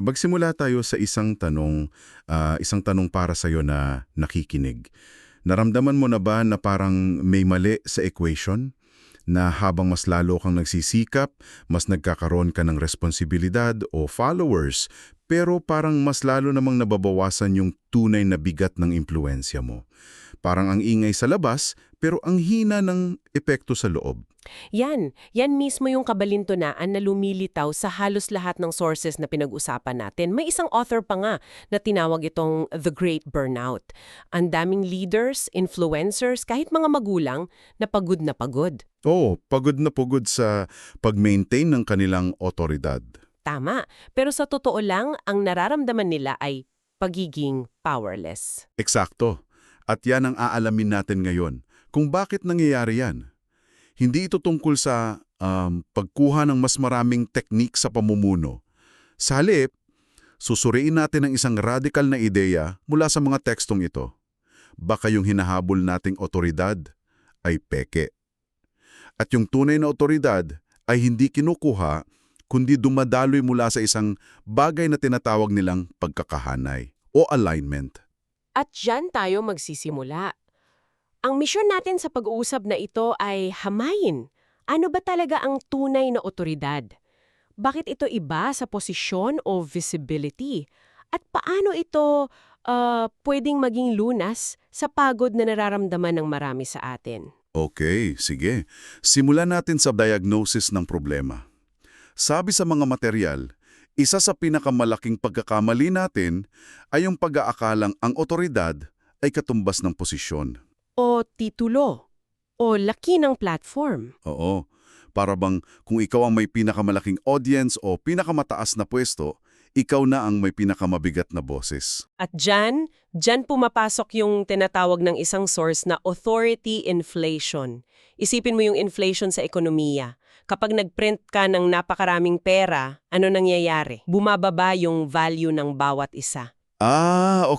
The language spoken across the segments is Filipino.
Magsimula tayo sa isang tanong para sa'yo na nakikinig. Naramdaman mo na ba na parang may mali sa equation? Na habang mas lalo kang nagsisikap, mas nagkakaroon ka ng responsibilidad o followers, pero parang mas lalo namang nababawasan yung tunay na bigat ng impluensya mo. Parang ang ingay sa labas, pero ang hina ng epekto sa loob. Yan mismo yung kabalintunaan na lumilitaw sa halos lahat ng sources na pinag-usapan natin. May isang author pa nga na tinawag itong The Great Burnout. Ang daming leaders, influencers, kahit mga magulang na pagod na pagod. Oo, pagod na pagod sa pag-maintain ng kanilang otoridad. Tama. Pero sa totoo lang, ang nararamdaman nila ay pagiging powerless. Eksakto. At yan ang aalamin natin ngayon, kung bakit nangyayari yan. Hindi ito tungkol sa pagkuha ng mas maraming teknik sa pamumuno. Sa halip, susuriin natin ang isang radikal na ideya mula sa mga tekstong ito. Baka yung hinahabol nating otoridad ay peke. At yung tunay na otoridad ay hindi kinukuha, kundi dumadaloy mula sa isang bagay na tinatawag nilang pagkakahanay o alignment. At dyan tayo magsisimula. Ang misyon natin sa pag-uusap na ito ay hamayin. Ano ba talaga ang tunay na otoridad? Bakit ito iba sa posisyon o visibility? At paano ito pwedeng maging lunas sa pagod na nararamdaman ng marami sa atin? Okay, sige. Simulan natin sa diagnosis ng problema. Sabi sa mga material, isa sa pinakamalaking pagkakamali natin ay yung pag-aakalang ang otoridad ay katumbas ng posisyon. O titulo? O laki ng platform? Oo, para bang kung ikaw ang may pinakamalaking audience o pinakamataas na pwesto, ikaw na ang may pinakamabigat na boses. At dyan pumapasok yung tinatawag ng isang source na authority inflation. Isipin mo yung inflation sa ekonomiya. Kapag nagprint ka ng napakaraming pera, ano nangyayari? Bumababa yung value ng bawat isa.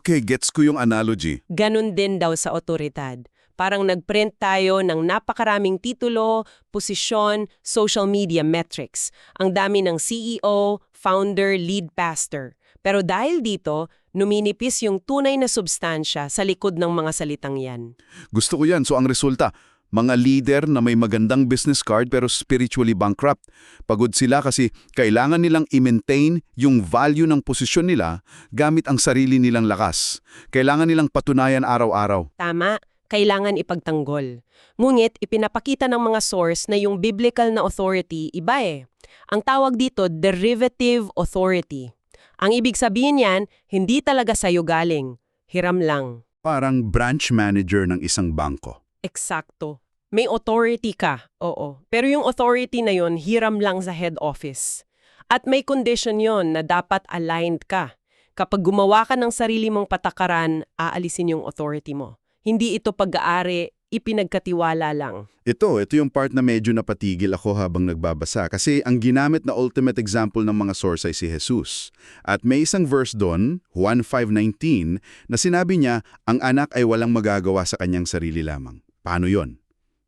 Okay, gets ko yung analogy. Ganon din daw sa otoridad. Parang nagprint tayo ng napakaraming titulo, posisyon, social media metrics. Ang dami ng CEO, founder, lead pastor. Pero dahil dito, numinipis yung tunay na substansya sa likod ng mga salitang yan. Gusto ko yan. So ang resulta, mga leader na may magandang business card pero spiritually bankrupt. Pagod sila kasi kailangan nilang i-maintain yung value ng posisyon nila gamit ang sarili nilang lakas. Kailangan nilang patunayan araw-araw. Tama, kailangan ipagtanggol. Ngunit ipinapakita ng mga source na yung biblical na authority iba eh. Ang tawag dito, derivative authority. Ang ibig sabihin yan, hindi talaga sa'yo galing. Hiram lang. Parang branch manager ng isang bangko. Eksakto. May authority ka, oo. Pero yung authority na yon hiram lang sa head office. At may condition yon na dapat aligned ka. Kapag gumawa ka ng sarili mong patakaran, aalisin yung authority mo. Hindi ito pag-aari, ipinagkatiwala lang. Ito yung part na medyo napatigil ako habang nagbabasa kasi ang ginamit na ultimate example ng mga source ay si Jesus. At may isang verse doon, Juan 5:19, na sinabi niya, ang anak ay walang magagawa sa kanyang sarili lamang. Paano yon?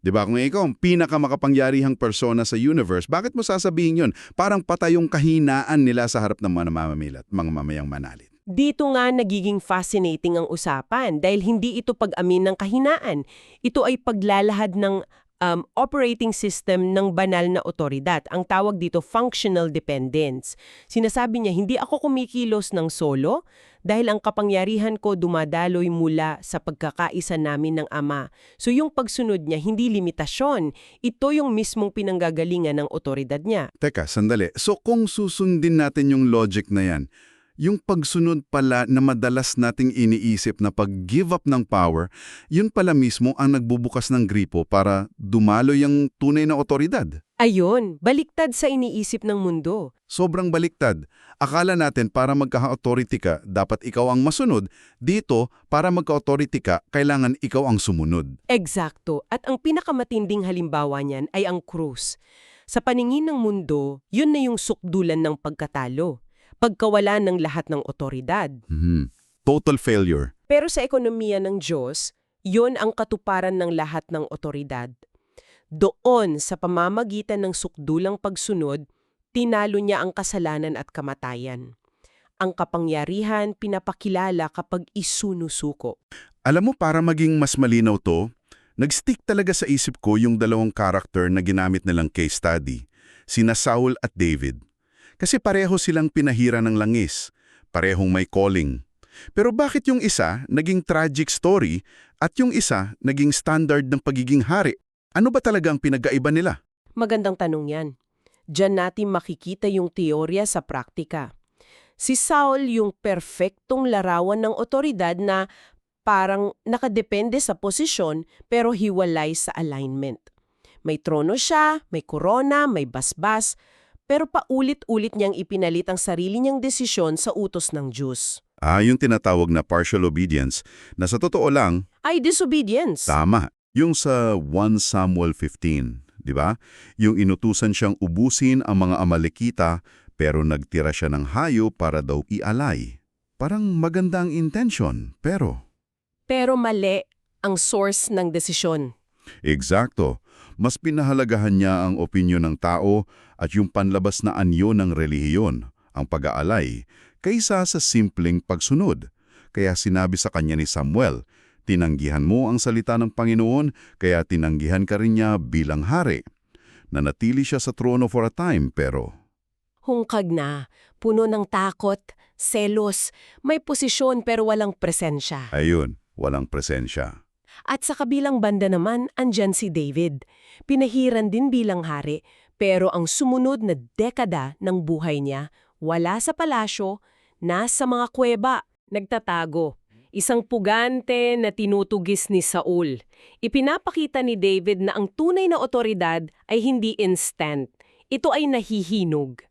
Diba kung ikaw ang pinakamakapangyarihang persona sa universe, bakit mo sasabihin yon? Parang patay yung kahinaan nila sa harap ng mga mamamayan, mga mamayang manalit. Dito nga nagiging fascinating ang usapan dahil hindi ito pag-amin ng kahinaan. Ito ay paglalahad ng operating system ng banal na otoridad. Ang tawag dito functional dependence. Sinasabi niya, hindi ako kumikilos ng solo dahil ang kapangyarihan ko dumadaloy mula sa pagkakaisa namin ng Ama. So yung pagsunod niya, hindi limitasyon. Ito yung mismong pinanggagalingan ng otoridad niya. Teka, sandali. So kung susundin natin yung logic na yan, yung pagsunod pala na madalas nating iniisip na pag-give up ng power, yun pala mismo ang nagbubukas ng gripo para dumalo yung tunay na otoridad. Ayun, baliktad sa iniisip ng mundo. Sobrang baliktad. Akala natin para magka-authority ka, dapat ikaw ang masunod. Dito, para magka-authority ka, kailangan ikaw ang sumunod. Eksakto. At ang pinakamatinding halimbawa niyan ay ang krus. Sa paningin ng mundo, yun na yung sukdulan ng pagkatalo. Pagkawala ng lahat ng otoridad. Total failure. Pero sa ekonomiya ng Diyos, yun ang katuparan ng lahat ng otoridad. Doon, sa pamamagitan ng sukdulang pagsunod, tinalo niya ang kasalanan at kamatayan. Ang kapangyarihan pinapakilala kapag isunusuko. Alam mo, para maging mas malinaw to, nag-stick talaga sa isip ko yung dalawang karakter na ginamit nilang case study, sina Saul at David. Kasi pareho silang pinahira ng langis, parehong may calling. Pero bakit yung isa naging tragic story at yung isa naging standard ng pagiging hari? Ano ba talaga ang pinagkaiba nila? Magandang tanong yan. Diyan natin makikita yung teorya sa praktika. Si Saul yung perfectong larawan ng otoridad na parang nakadepende sa posisyon pero hiwalay sa alignment. May trono siya, may korona, may basbas, pero paulit-ulit niyang ipinalit ang sarili niyang desisyon sa utos ng Diyos. Yung tinatawag na partial obedience na sa totoo lang, Ay disobedience. tama. Yung sa 1 Samuel 15, di ba? Yung inutusan siyang ubusin ang mga Amalekita pero nagtira siya ng hayo para daw ialay. Parang magandang intention, pero... Pero mali ang source ng desisyon. Eksakto. Mas pinahalagahan niya ang opinyon ng tao at yung panlabas na anyo ng relihiyon, ang pag-aalay, kaysa sa simpleng pagsunod. Kaya sinabi sa kanya ni Samuel, tinanggihan mo ang salita ng Panginoon, kaya tinanggihan ka rin niya bilang hari. Nanatili siya sa trono for a time, pero... Hungkag na, puno ng takot, selos, may posisyon pero walang presensya. Ayun, walang presensya. At sa kabilang banda naman, andyan si David. Pinahiran din bilang hari, pero ang sumunod na dekada ng buhay niya, wala sa palasyo, nasa mga kuweba, nagtatago. Isang pugante na tinutugis ni Saul. Ipinapakita ni David na ang tunay na otoridad ay hindi instant. Ito ay nahihinog.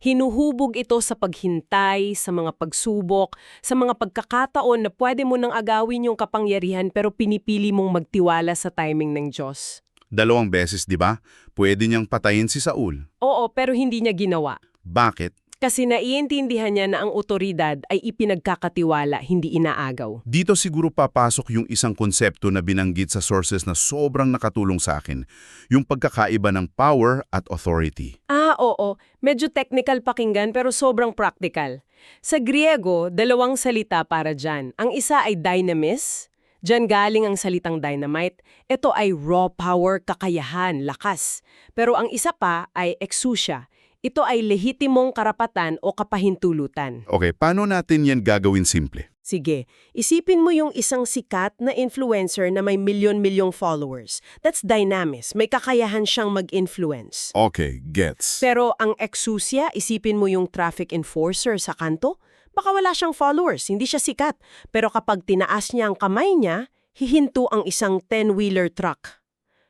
Hinuhubog ito sa paghintay, sa mga pagsubok, sa mga pagkakataon na pwede mo nang agawin yung kapangyarihan pero pinipili mong magtiwala sa timing ng Diyos. 2 beses, di ba? Pwede niyang patayin si Saul. Oo, pero hindi niya ginawa. Bakit? Kasi naiintindihan niya na ang otoridad ay ipinagkakatiwala, hindi inaagaw. Dito siguro papasok yung isang konsepto na binanggit sa sources na sobrang nakatulong sa akin, yung pagkakaiba ng power at authority. Oo. Medyo technical pakinggan pero sobrang practical. Sa Griego, 2 salita para dyan. Ang isa ay dynamis. Diyan galing ang salitang dynamite. Ito ay raw power, kakayahan, lakas. Pero ang isa pa ay exousia. Ito ay lehitimong karapatan o kapahintulutan. Okay, paano natin yan gagawin simple? Sige, isipin mo yung isang sikat na influencer na may milyon-milyong followers. That's dynamis. May kakayahan siyang mag-influence. Okay, gets. Pero ang exousia, isipin mo yung traffic enforcer sa kanto. Baka wala siyang followers, hindi siya sikat. Pero kapag tinaas niya ang kamay niya, hihinto ang isang 10-wheeler truck.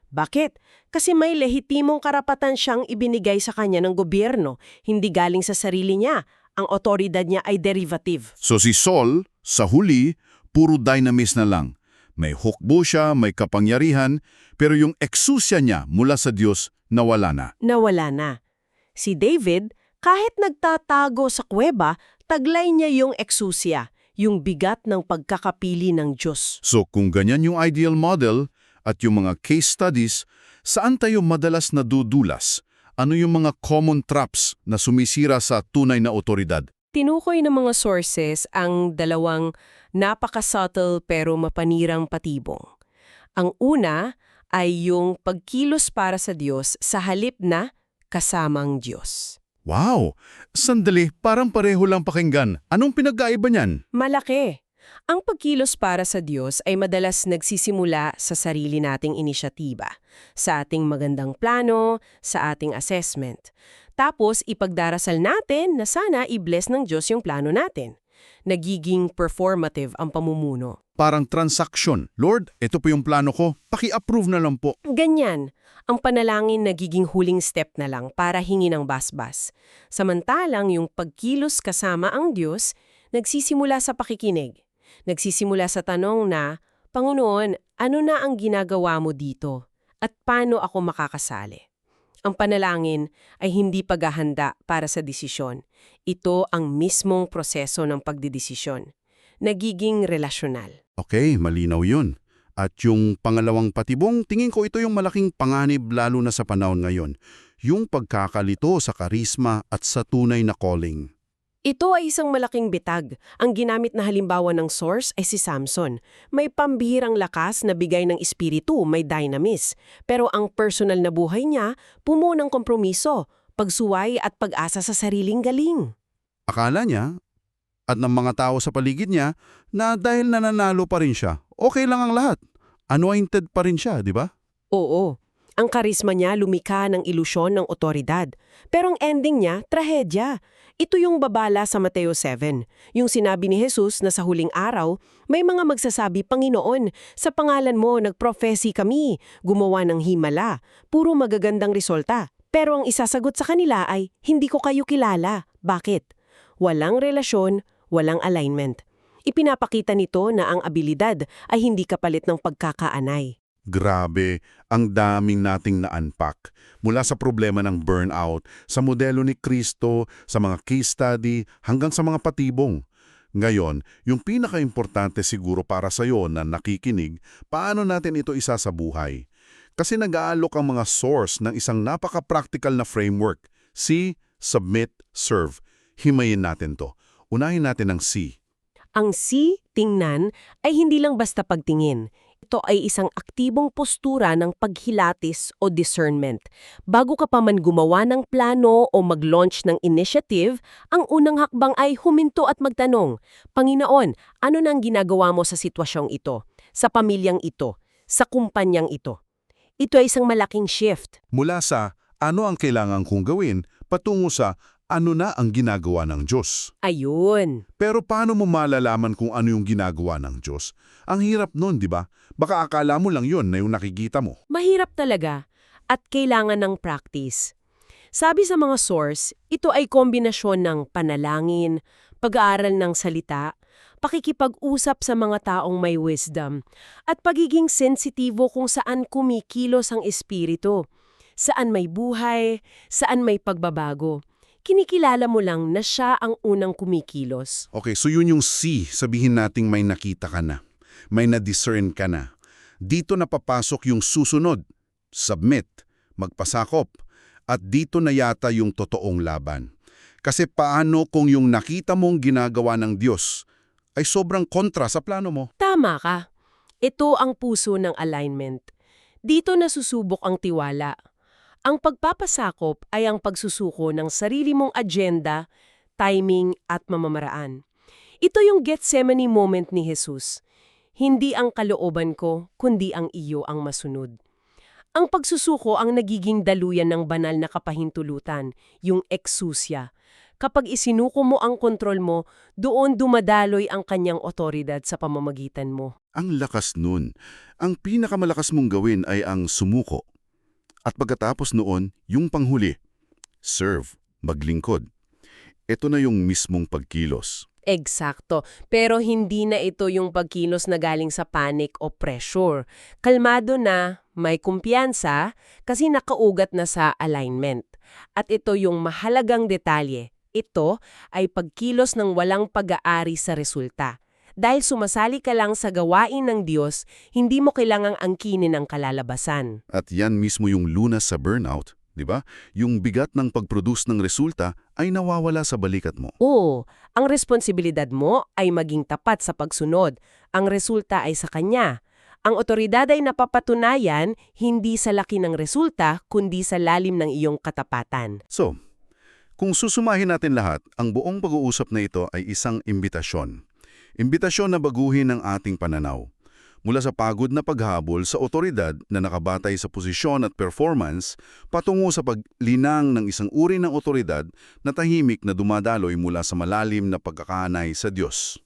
Bakit? Kasi may lehitimong karapatan siyang ibinigay sa kanya ng gobyerno, hindi galing sa sarili niya. Ang otoridad niya ay derivative. So si Saul, sa huli, puro dynamis na lang. May hukbo siya, may kapangyarihan, pero yung exousia niya mula sa Diyos nawala na. Nawala na. Si David, kahit nagtatago sa kuweba, taglay niya yung exousia, yung bigat ng pagkakapili ng Diyos. So kung ganyan yung ideal model at yung mga case studies, saan tayo madalas nadudulas? Ano yung mga common traps na sumisira sa tunay na otoridad? Tinukoy ng mga sources ang dalawang napaka-subtle pero mapanirang patibong. Ang una ay yung pagkilos para sa Diyos sa halip na kasamang Diyos. Wow! Sandali, parang pareho lang pakinggan. Anong pinagkaiba niyan? Malaki! Ang pagkilos para sa Diyos ay madalas nagsisimula sa sarili nating inisyatiba, sa ating magandang plano, sa ating assessment. Tapos ipagdarasal natin na sana i-bless ng Diyos yung plano natin. Nagiging performative ang pamumuno. Parang transaction. Lord, ito po yung plano ko. Paki-approve na lang po. Ganyan. Ang panalangin nagiging huling step na lang para hingi ng basbas. Samantalang yung pagkilos kasama ang Diyos, nagsisimula sa pakikinig. Nagsisimula sa tanong na, Panginoon, ano na ang ginagawa mo dito? At paano ako makakasali? Ang panalangin ay hindi paghahanda para sa desisyon. Ito ang mismong proseso ng pagdidesisyon. Nagiging relasyonal. Okay, malinaw yun. At yung pangalawang patibong, tingin ko ito yung malaking panganib lalo na sa panahon ngayon. Yung pagkakalito sa karisma at sa tunay na calling. Ito ay isang malaking bitag. Ang ginamit na halimbawa ng source ay si Samson. May pambihirang lakas na bigay ng espiritu, may dynamis. Pero ang personal na buhay niya, puno ng kompromiso, pagsuway at pag-asa sa sariling galing. Akala niya, at ng mga tao sa paligid niya, na dahil nananalo pa rin siya, okay lang ang lahat. Anointed pa rin siya, di ba? Oo, ang karisma niya lumikha ng ilusyon ng otoridad. Pero ang ending niya, trahedya. Ito yung babala sa Mateo 7. Yung sinabi ni Jesus na sa huling araw, may mga magsasabi, Panginoon, sa pangalan mo nagprofesi kami, gumawa ng himala, puro magagandang resulta. Pero ang isasagot sa kanila ay, hindi ko kayo kilala. Bakit? Walang relasyon, walang alignment. Ipinapakita nito na ang abilidad ay hindi kapalit ng pagkakaanay. Grabe, ang daming nating na-unpack. Mula sa problema ng burnout, sa modelo ni Kristo, sa mga case study, hanggang sa mga patibong. Ngayon, yung pinaka-importante siguro para sa'yo na nakikinig, paano natin ito isasabuhay? Kasi nag-aalok ang mga source ng isang napaka-practical na framework. C, submit, serve. Himayin natin to. Unahin natin ang C. Ang C, tingnan, ay hindi lang basta pagtingin. Ito ay isang aktibong postura ng paghilatis o discernment. Bago ka pa man gumawa ng plano o mag-launch ng initiative, ang unang hakbang ay huminto at magtanong, Panginoon, ano nang ginagawa mo sa sitwasyong ito, sa pamilyang ito, sa kumpanyang ito? Ito ay isang malaking shift. Mula sa ano ang kailangan kong gawin, patungo sa ano na ang ginagawa ng Diyos. Ayun. Pero paano mo malalaman kung ano yung ginagawa ng Diyos? Ang hirap nun, di ba? Baka akala mo lang yon na yung nakikita mo. Mahirap talaga at kailangan ng practice. Sabi sa mga source, ito ay kombinasyon ng panalangin, pag-aaral ng salita, pakikipag-usap sa mga taong may wisdom, at pagiging sensitibo kung saan kumikilos ang espiritu, saan may buhay, saan may pagbabago. Kinikilala mo lang na siya ang unang kumikilos. Okay, so yun yung C. Sabihin nating may nakita ka na. May na-discern ka na. Dito na papasok yung susunod. Submit, magpasakop. At dito na yata yung totoong laban. Kasi paano kung yung nakita mong ginagawa ng Diyos ay sobrang kontra sa plano mo? Tama ka. Ito ang puso ng alignment. Dito nasusubok ang tiwala. Ang pagpapasakop ay ang pagsusuko ng sarili mong agenda, timing at mamamaraan. Ito yung Gethsemane moment ni Jesus. Hindi ang kalooban ko, kundi ang iyo ang masunod. Ang pagsusuko ang nagiging daluyan ng banal na kapahintulutan, yung exousia. Kapag isinuko mo ang kontrol mo, doon dumadaloy ang kanyang otoridad sa pamamagitan mo. Ang lakas nun. Ang pinakamalakas mong gawin ay ang sumuko. At pagkatapos noon, yung panghuli. Serve, maglingkod. Ito na yung mismong pagkilos. Eksakto. Pero hindi na ito yung pagkilos na galing sa panic o pressure. Kalmado na, may kumpiyansa, kasi nakaugat na sa alignment. At ito yung mahalagang detalye. Ito ay pagkilos ng walang pag-aari sa resulta. Dahil sumasali ka lang sa gawain ng Diyos, hindi mo kailangang angkinin ang kalalabasan. At yan mismo yung lunas sa burnout, di ba? Yung bigat ng pag-produce ng resulta ay nawawala sa balikat mo. Oo, ang responsibilidad mo ay maging tapat sa pagsunod. Ang resulta ay sa Kanya. Ang otoridad ay napapatunayan hindi sa laki ng resulta, kundi sa lalim ng iyong katapatan. So, kung susumahin natin lahat, ang buong pag-uusap na ito ay isang imbitasyon. Imbitasyon na baguhin ang ating pananaw. Mula sa pagod na paghabol sa otoridad na nakabatay sa posisyon at performance, patungo sa paglinang ng isang uri ng otoridad na tahimik na dumadaloy mula sa malalim na pagkakahanay sa Diyos.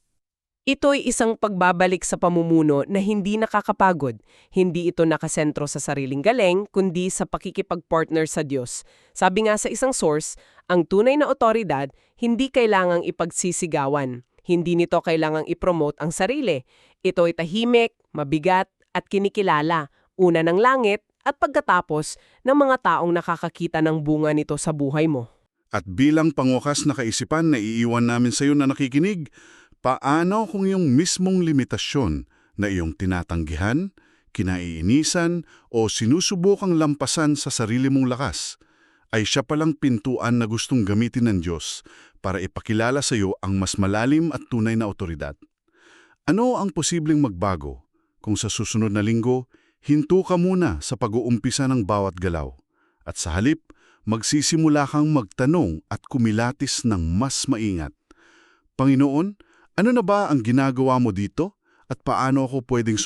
Ito'y isang pagbabalik sa pamumuno na hindi nakakapagod. Hindi ito nakasentro sa sariling galing, kundi sa pakikipag-partner sa Diyos. Sabi nga sa isang source, ang tunay na otoridad hindi kailangang ipagsisigawan. Hindi nito kailangang ipromote ang sarili. Ito ay tahimik, mabigat, at kinikilala, una ng langit at pagkatapos ng mga taong nakakakita ng bunga nito sa buhay mo. At bilang pangwakas na kaisipan na iiwan namin sa iyo na nakikinig, paano kung yung mismong limitasyon na iyong tinatanggihan, kinaiinisan o sinusubukang lampasan sa sarili mong lakas ay siya palang pintuan na gustong gamitin ng Diyos para ipakilala sa iyo ang mas malalim at tunay na otoridad. Ano ang posibleng magbago kung sa susunod na linggo, hinto ka muna sa pag-uumpisa ng bawat galaw at sa halip, magsisimula kang magtanong at kumilatis ng mas maingat? Panginoon, ano na ba ang ginagawa mo dito at paano ako pwedeng